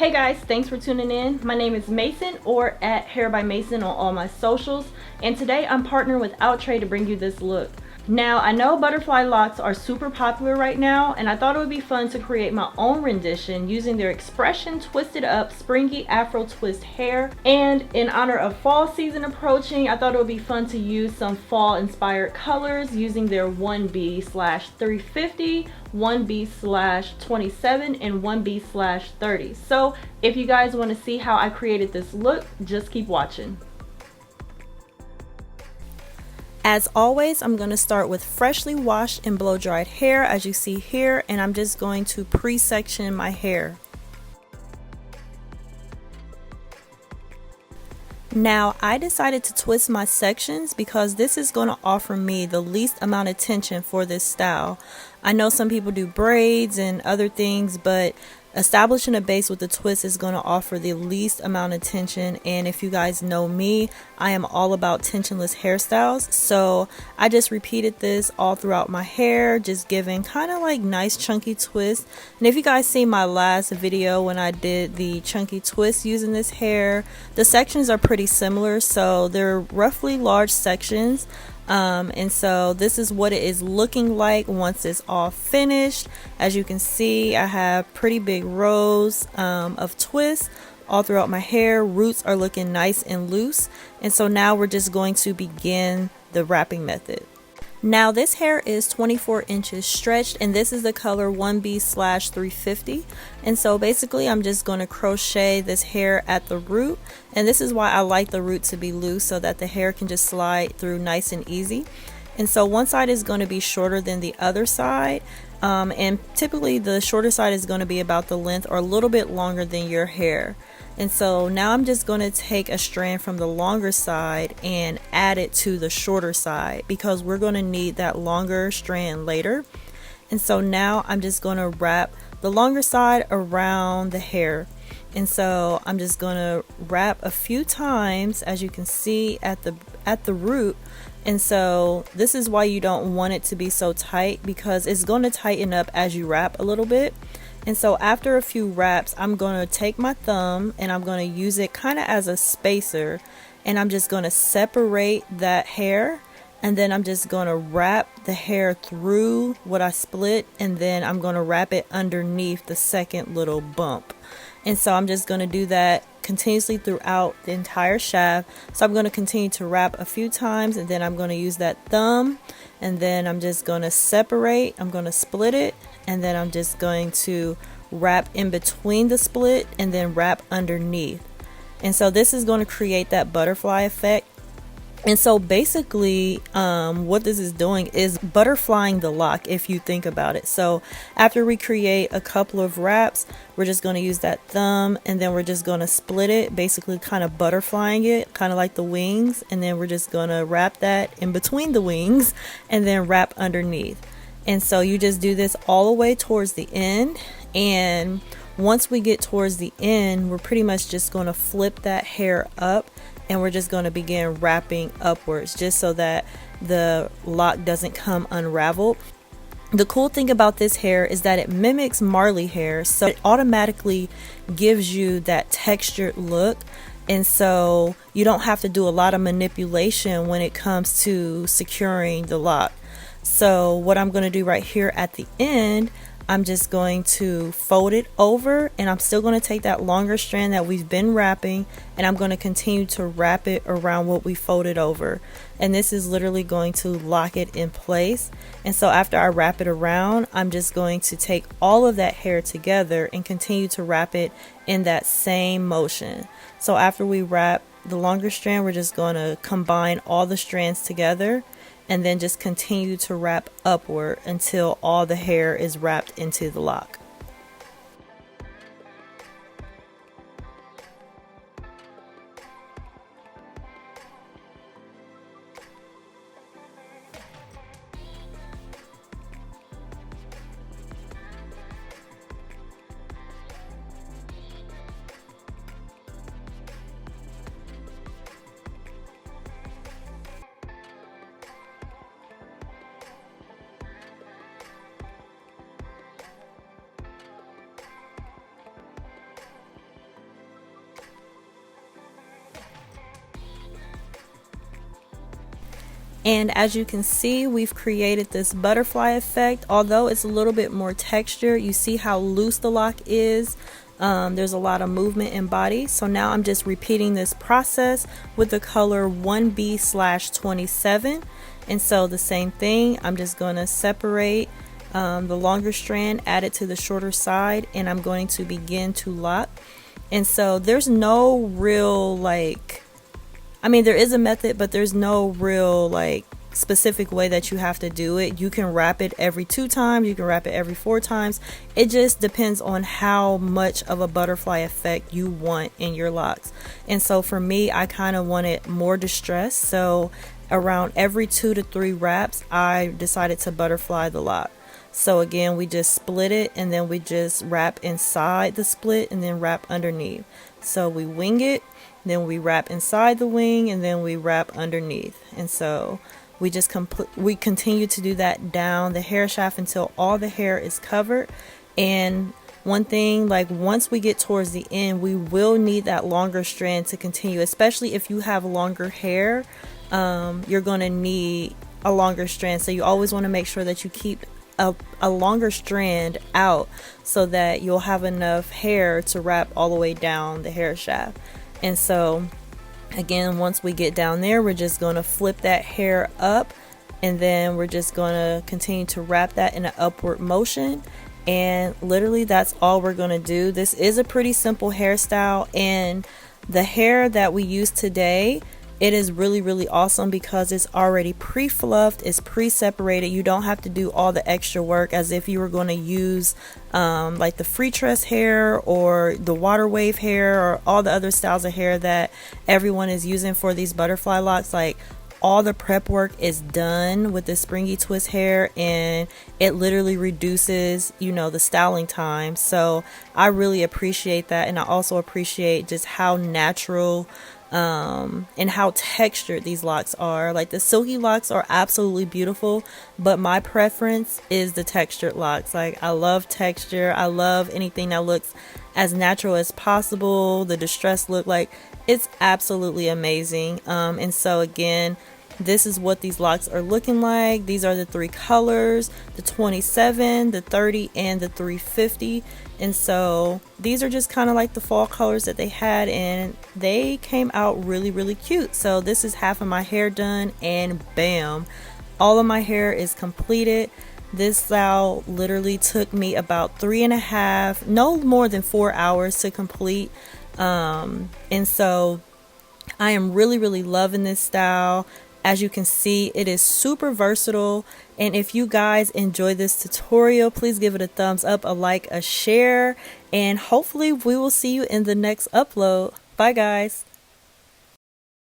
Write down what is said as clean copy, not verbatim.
Hey guys, thanks for tuning in. My name is Mason, or at Hair by Mason on all my socials, and today I'm partnering with Outre to bring you this look. Now, I know butterfly locks are super popular right now, and I thought it would be fun to create my own rendition using their X-Pression Twisted Up Springy Afro Twist hair. And in honor of fall season approaching, I thought it would be fun to use some fall inspired colors using their 1B/350, 1B/27, and 1B/30. So if you guys want to see how I created this look, just keep watching. As always, I'm going to start with freshly washed and blow dried hair, as you see here, and I'm just going to pre-section my hair. Now, I decided to twist my sections because this is going to offer me the least amount of tension for this style. I know some people do braids and other things, but establishing a base with a twist is going to offer the least amount of tension. And if you guys know me, I am all about tensionless hairstyles, so I just repeated this all throughout my hair, just giving kind of like nice chunky twists. And if you guys see my last video when I did the chunky twist using this hair, the sections are pretty similar, so they're roughly large sections. And so this is what it is looking like once it's all finished. As you can see, I have pretty big rows of twists all throughout my hair. Roots are looking nice and loose, and so now we're just going to begin the wrapping method. Now this hair is 24 inches stretched, and this is the color 1B/350. And so basically I'm just going to crochet this hair at the root, and this is why I like the root to be loose, so that the hair can just slide through nice and easy. And so one side is going to be shorter than the other side, and typically the shorter side is going to be about the length or a little bit longer than your hair. And so now I'm just going to take a strand from the longer side and add it to the shorter side, because we're going to need that longer strand later. And so now I'm just going to wrap the longer side around the hair. And so I'm just going to wrap a few times, as you can see at the root. And so this is why you don't want it to be so tight, because it's going to tighten up as you wrap a little bit. And so after a few wraps, I'm going to take my thumb and I'm going to use it kind of as a spacer, and I'm just going to separate that hair, and then I'm just going to wrap the hair through what I split, and then I'm going to wrap it underneath the second little bump. And so I'm just going to do that continuously throughout the entire shaft. So I'm going to continue to wrap a few times, and then I'm going to use that thumb, and then I'm just going to separate, I'm going to split it, and then I'm just going to wrap in between the split and then wrap underneath. And so this is going to create that butterfly effect. And so basically what this is doing is butterflying the lock, if you think about it. So after we create a couple of wraps, we're just going to use that thumb, and then we're just going to split it, basically kind of butterflying it, kind of like the wings. And then we're just going to wrap that in between the wings and then wrap underneath. And so you just do this all the way towards the end. And once we get towards the end, we're pretty much just going to flip that hair up, and we're just going to begin wrapping upwards, just so that the lock doesn't come unraveled. The cool thing about this hair is that it mimics Marley hair, so it automatically gives you that textured look. And so you don't have to do a lot of manipulation when it comes to securing the lock. So what I'm going to do right here at the end, I'm just going to fold it over, and I'm still going to take that longer strand that we've been wrapping, and I'm going to continue to wrap it around what we folded over. And this is literally going to lock it in place. And so after I wrap it around, I'm just going to take all of that hair together and continue to wrap it in that same motion. So after we wrap the longer strand, we're just going to combine all the strands together, and then just continue to wrap upward until all the hair is wrapped into the lock. And as you can see, we've created this butterfly effect. Although it's a little bit more texture, you see how loose the lock is. There's a lot of movement in body. So now I'm just repeating this process with the color 1B/27. And so the same thing, I'm just going to separate the longer strand, add it to the shorter side, and I'm going to begin to lock. And so there's no real there is a method, but there's no real specific way that you have to do it. You can wrap it every 2 times, you can wrap it every 4 times. It just depends on how much of a butterfly effect you want in your locks. And so for me, I kind of wanted more distress, so around every 2 to 3 wraps I decided to butterfly the lock. So again, we just split it and then we just wrap inside the split and then wrap underneath. So we wing it, then we wrap inside the wing, and then we wrap underneath. And so we just we continue to do that down the hair shaft until all the hair is covered. And one thing, once we get towards the end, we will need that longer strand to continue, especially if you have longer hair. You're going to need a longer strand, so you always want to make sure that you keep a longer strand out so that you'll have enough hair to wrap all the way down the hair shaft. And so again, once we get down there, we're just going to flip that hair up, and then we're just going to continue to wrap that in an upward motion. And literally that's all we're going to do. This is a pretty simple hairstyle, and the hair that we use today, it is really awesome because it's already pre-fluffed, it's pre-separated. You don't have to do all the extra work as if you were going to use the free tress hair or the water wave hair or all the other styles of hair that everyone is using for these butterfly locks. All the prep work is done with the springy twist hair, and it literally reduces, the styling time. So I really appreciate that, and I also appreciate just how natural and how textured these locks are. The silky locks are absolutely beautiful, but my preference is the textured locks. I love texture. I love anything that looks as natural as possible. The distressed look, it's absolutely amazing. And so again, this is what these locks are looking like. These are the 3 colors, the 27, the 30, and the 350. And so these are just kind of like the fall colors that they had, and they came out really cute. So this is half of my hair done, and bam, all of my hair is completed. This style literally took me about 3.5, no more than 4 hours to complete. And so I am really loving this style. As you can see, it is super versatile, and if you guys enjoy this tutorial, please give it a thumbs up, a like, a share, and hopefully we will see you in the next upload. Bye guys.